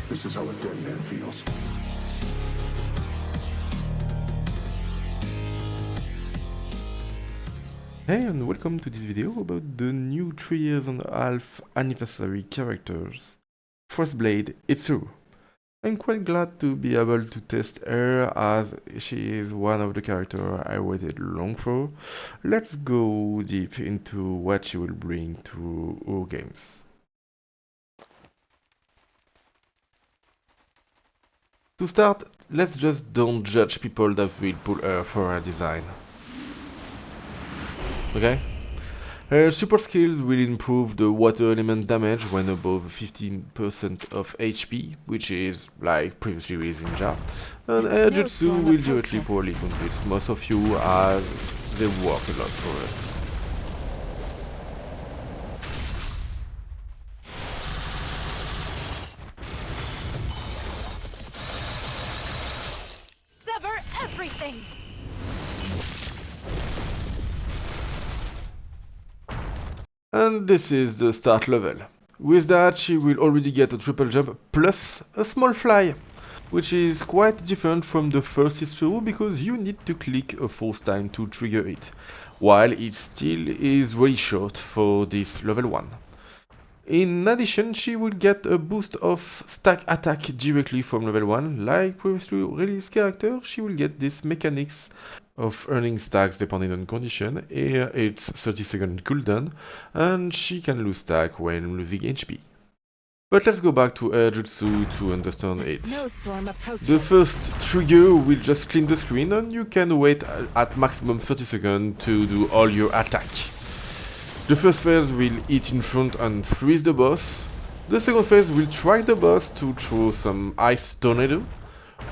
This is how a dead man feels. Hey and welcome to this video about the new 3.5 years anniversary characters, FrostBlade Itsuru. I'm quite glad to be able to test her as she is one of the characters I waited long for. Let's go deep into what she will bring to our games. To start, let's just don't judge people that will pull her for her design. Okay? Her support skills will improve the water element damage when above 15% of HP, which is like previously released in JAR, and her Jutsu will directly poorly convince most of you as they work a lot for her. Sever everything! And this is the start level. With that, she will already get a triple jump plus a small fly, which is quite different from the first Itsuru because you need to click a fourth time to trigger it, while it still is really short for this level 1. In addition, she will get a boost of stack attack directly from level 1, like previously released character, she will get this mechanics of earning stacks depending on condition. Here it's 30-second cooldown, and she can lose stack when losing HP. But let's go back to her Jutsu to understand it. The first trigger will just clean the screen, and you can wait at maximum 30 seconds to do all your attack. The first phase will hit in front and freeze the boss. The second phase will track the boss to throw some ice tornado.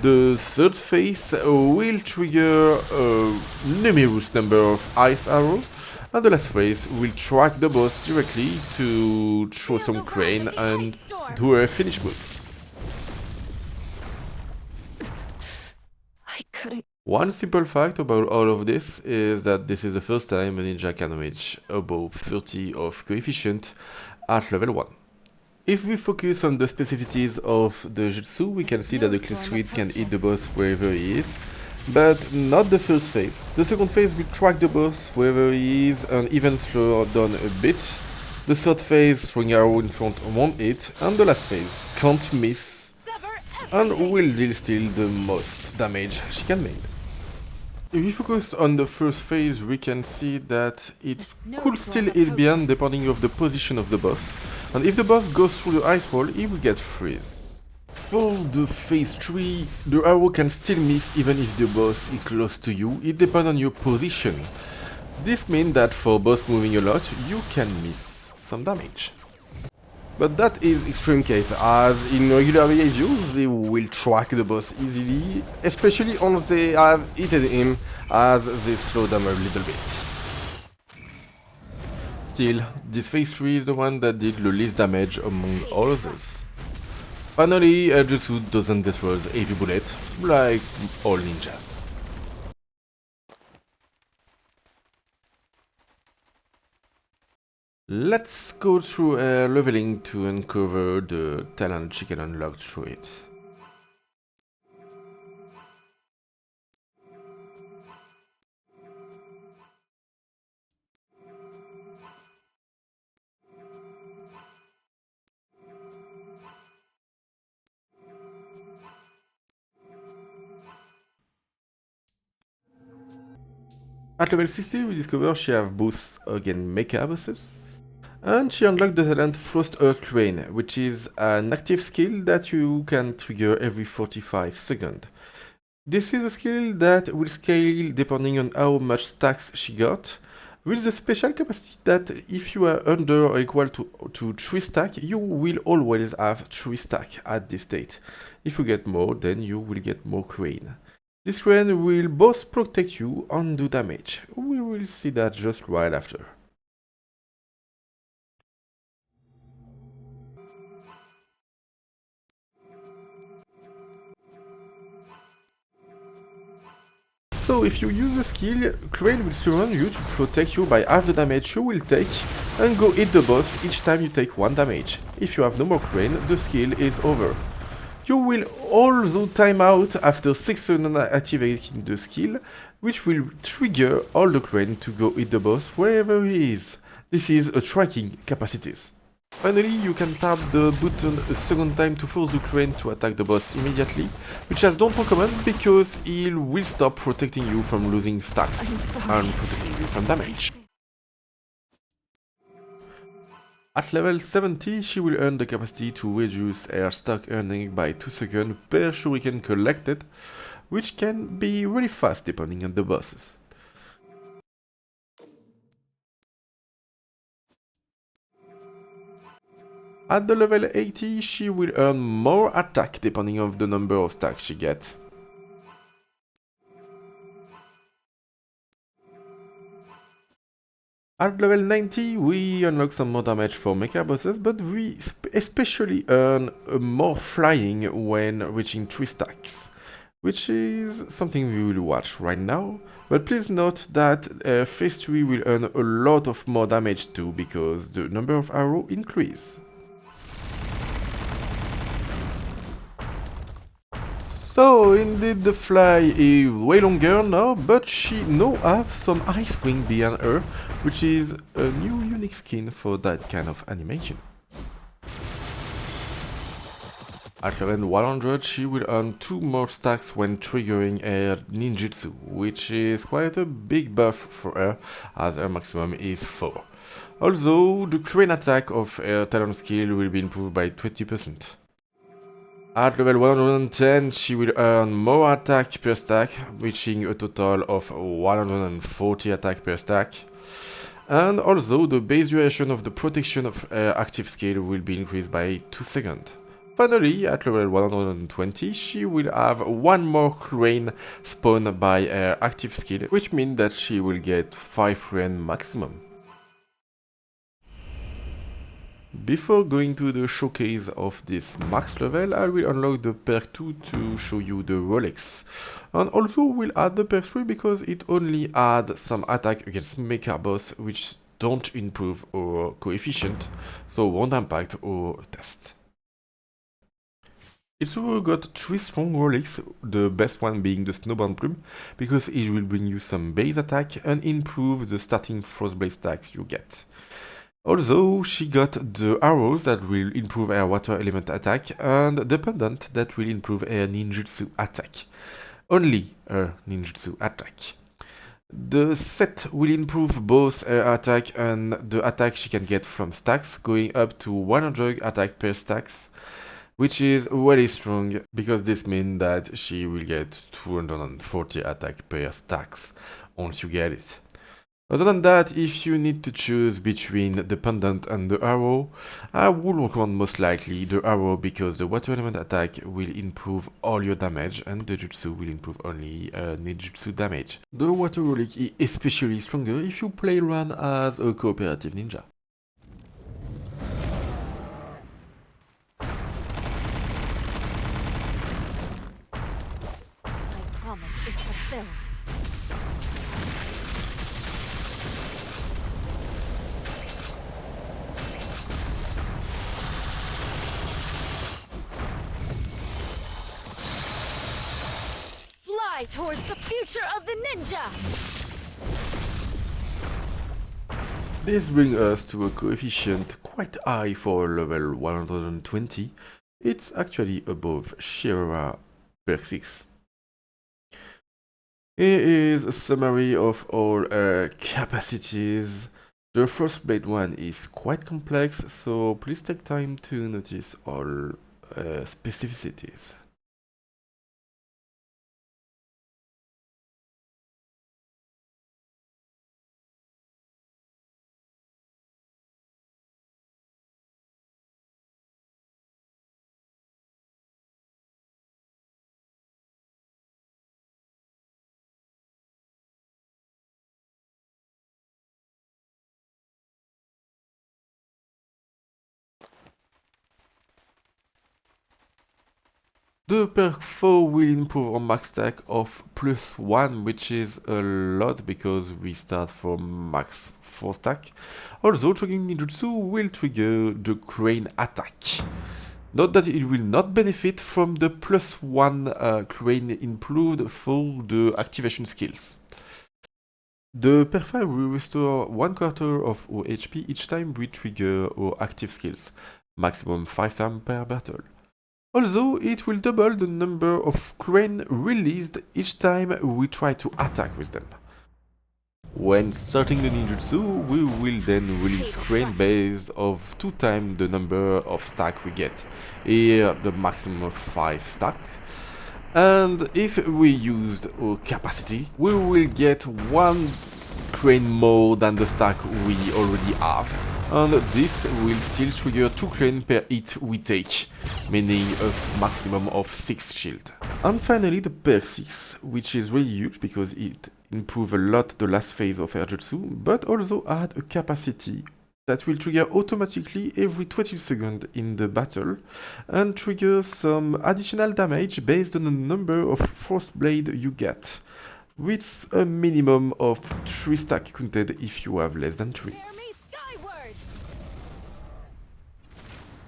The third phase will trigger a numerous number of ice arrows, and the last phase will track the boss directly to throw some crane and do a finish move. I couldn't. One simple fact about all of this is that this is the first time a ninja can reach above 30 of coefficient at level 1. If we focus on the specificities of the Jutsu, we can see that the clean sweep can hit the boss wherever he is, but not the first phase. The second phase will track the boss wherever he is and even slow down a bit. The third phase, throwing arrow in front won't hit, and the last phase can't miss and will deal still the most damage she can make. If we focus on the first phase, we can see that it could still hit beyond depending on the position of the boss, and if the boss goes through the ice wall, he will get freeze. For the phase 3, the arrow can still miss even if the boss is close to you, it depends on your position. This means that for boss moving a lot, you can miss some damage. But that is extreme case, as in regular behaviors they will track the boss easily, especially once they have hit him, as they slow down a little bit. Still, this phase 3 is the one that did the least damage among all others. Finally, Jutsu doesn't destroy the heavy bullet, like all ninjas. Let's go through leveling to uncover the talent she can unlock through it. At level 60 we discover she have boosts against mecha bosses, and she unlocked the talent Frost Earth Rain, which is an active skill that you can trigger every 45 seconds. This is a skill that will scale depending on how much stacks she got, with the special capacity that if you are under or equal to 3 stack, you will always have 3 stack at this state. If you get more, then you will get more crane. This crane will both protect you and do damage. We will see that just right after. So if you use the skill, Crane will surround you to protect you by half the damage you will take and go hit the boss each time you take 1 damage. If you have no more Crane, the skill is over. You will also time out after 6 seconds activating the skill, which will trigger all the crane to go hit the boss wherever he is. This is a tracking capacities. Finally, you can tap the button a second time to force the crane to attack the boss immediately, which I don't recommend because he will stop protecting you from losing stacks and protecting you from damage. At level 70, she will earn the capacity to reduce her stock earning by 2 seconds per shuriken collected, which can be really fast depending on the bosses. At the level 80, she will earn more attack depending on the number of stacks she gets. At level 90, we unlock some more damage for mecha bosses, but we especially earn more flying when reaching 3 stacks, which is something we will watch right now. But please note that phase 3 will earn a lot of more damage too, because the number of arrows increase. So indeed the fly is way longer now, but she now has some ice wing behind her, which is a new unique skin for that kind of animation. At level 100 she will earn 2 more stacks when triggering her ninjutsu, which is quite a big buff for her as her maximum is 4. Also, the crane attack of her talent skill will be improved by 20%. At level 110 she will earn more attack per stack, reaching a total of 140 attack per stack. And also the base duration of the protection of her active skill will be increased by 2 seconds. Finally, at level 120 she will have 1 more crane spawned by her active skill, which means that she will get 5 crane maximum. Before going to the showcase of this max level, I will unlock the perk 2 to show you the Relics. And also will add the perk 3 because it only adds some attack against mecha boss which don't improve our coefficient, so won't impact our test. Itsuru got 3 strong relics, the best one being the Snowbound Plume, because it will bring you some base attack and improve the starting FrostBlade stacks you get. Also, she got the arrows that will improve her water element attack and the pendant that will improve her ninjutsu attack. Only her ninjutsu attack. The set will improve both her attack and the attack she can get from stacks, going up to 100 attack per stacks, which is really strong because this means that she will get 240 attack per stacks once you get it. Other than that, if you need to choose between the pendant and the arrow, I would recommend most likely the arrow because the water element attack will improve all your damage and the jutsu will improve only ninjutsu damage. The water relic is especially stronger if you play around as a cooperative ninja. My promise is fulfilled. Fly towards the future of the ninja! This brings us to a coefficient quite high for level 120. It's actually above Shirara perk 6. Here is a summary of all capacities. The FrostBlade one is quite complex, so please take time to notice all specificities. The perk 4 will improve our max stack of +1, which is a lot because we start from max 4 stack. Also, triggering ninjutsu will trigger the crane attack. Note that it will not benefit from the +1 crane improved for the activation skills. The per 5 will restore 1/4 of our HP each time we trigger our active skills, maximum 5 times per battle. Also, it will double the number of crane released each time we try to attack with them. When starting the ninjutsu, we will then release crane based of 2 times the number of stack we get, here the maximum of 5 stack. And if we used our capacity, we will get 1 crane more than the stack we already have, and this will still trigger 2 crane per hit we take, meaning a maximum of 6 shield. And finally the perk 6, which is really huge because it improves a lot the last phase of air jutsu, but also add a capacity that will trigger automatically every 20 seconds in the battle and trigger some additional damage based on the number of FrostBlade you get, with a minimum of 3 stack counted if you have less than 3.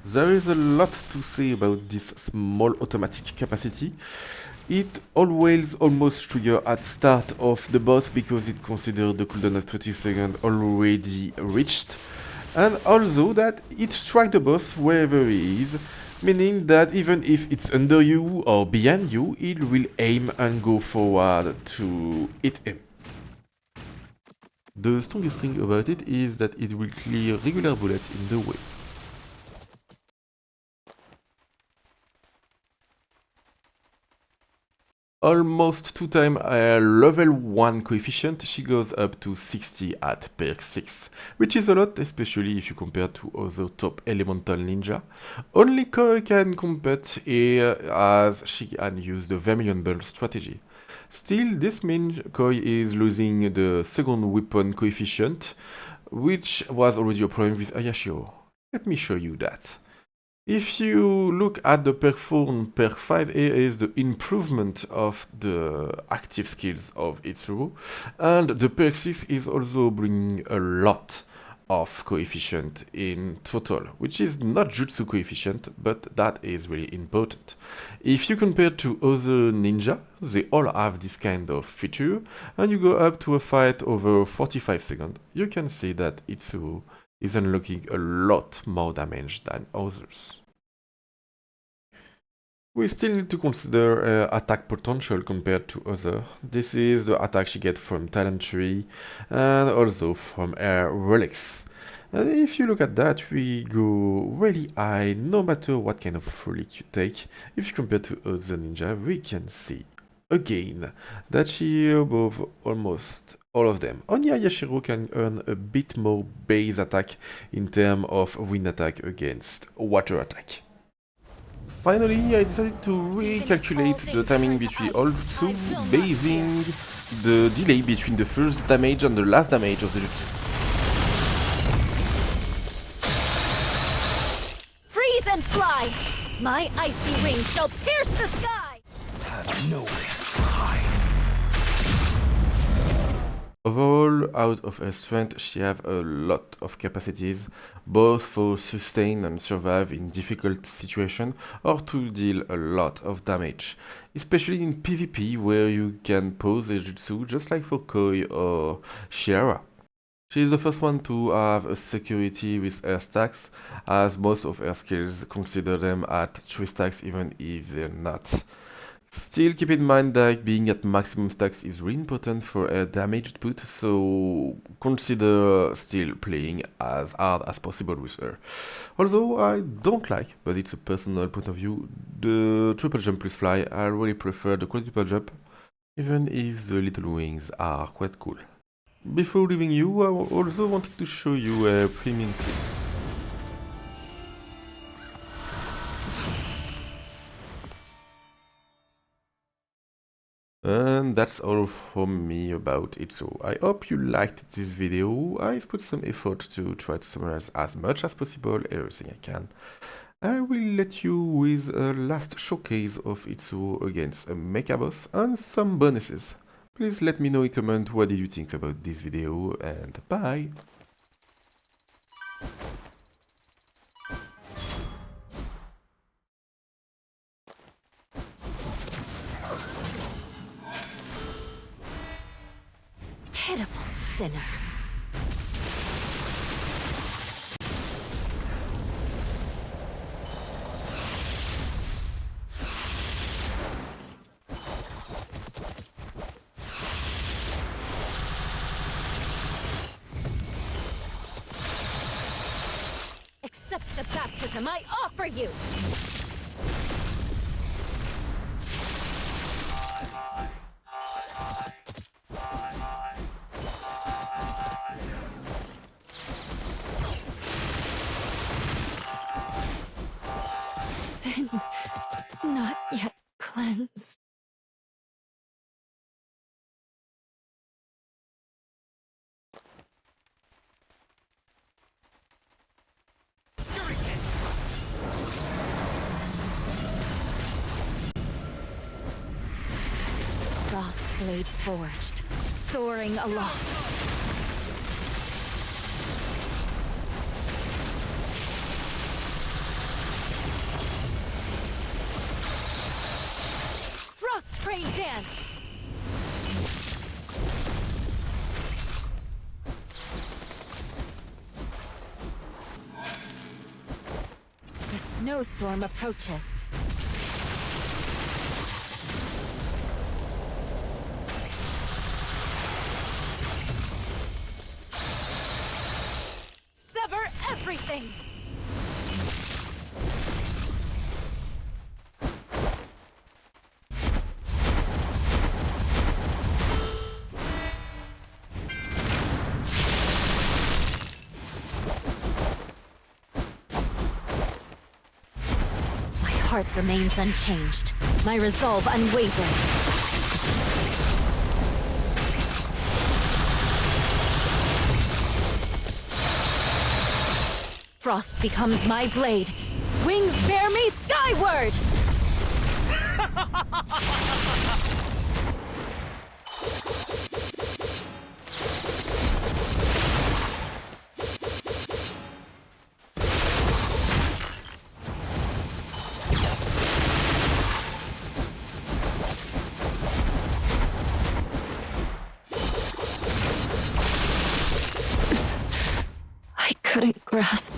There is a lot to say about this small automatic capacity. It always almost triggers at start of the boss because it considers the cooldown of 20 seconds already reached, and also that it strikes the boss wherever he is, meaning that even if it's under you or behind you, it will aim and go forward to hit him. The strongest thing about it is that it will clear regular bullets in the way. Almost 2 times her level 1 coefficient, she goes up to 60 at perk 6, which is a lot, especially if you compare to other top elemental ninja. Only Koi can compete here as she can use the Vermilion Belt strategy. Still, this means Koi is losing the second weapon coefficient, which was already a problem with Ayashiro. Let me show you that. If you look at the perk 4 and perk 5, here is the improvement of the active skills of Itsuru, and the perk 6 is also bringing a lot of coefficient in total, which is not jutsu coefficient, but that is really important. If you compare to other ninja, they all have this kind of feature, and you go up to a fight over 45 seconds, you can see that Itsuru is unlocking a lot more damage than others. We still need to consider attack potential compared to others. This is the attack she gets from talent tree and also from her relics. And if you look at that, we go really high no matter what kind of relic you take. If you compare to other ninja, we can see again that she is above almost all of them. Only Ayashiro can earn a bit more base attack in terms of wind attack against water attack. Finally, I decided to recalculate the timing between all jutsu, basing the delay between the first damage and the last damage of the jutsu. Freeze and fly! My icy wings shall pierce the sky! Have nowhere to hide. Overall, out of her strength, she has a lot of capacities, both for sustain and survive in difficult situations, or to deal a lot of damage, especially in PvP where you can pause a jutsu just like for Koi or Shiara. She is the first one to have a security with her stacks, as most of her skills consider them at 3 stacks even if they're not. Still, keep in mind that being at maximum stacks is really important for a damage output, so consider still playing as hard as possible with her. Although I don't like, but it's a personal point of view, the triple jump plus fly. I really prefer the quadruple jump, even if the little wings are quite cool. Before leaving you, I also wanted to show you a premium skill. And that's all from me about Itsuru. I hope you liked this video. I've put some effort to try to summarize as much as possible, everything I can. I will let you with a last showcase of Itsuru against a mecha boss and some bonuses. Please let me know in comment what did you think about this video, and bye! sinner. Accept the baptism I offer you! Sin not yet cleansed. FrostBlade forged, soaring aloft. FrostBlade dance! The snowstorm approaches. Sever everything! My heart remains unchanged, my resolve unwavering. Frost becomes my blade. Wings bear me skyward! I couldn't grasp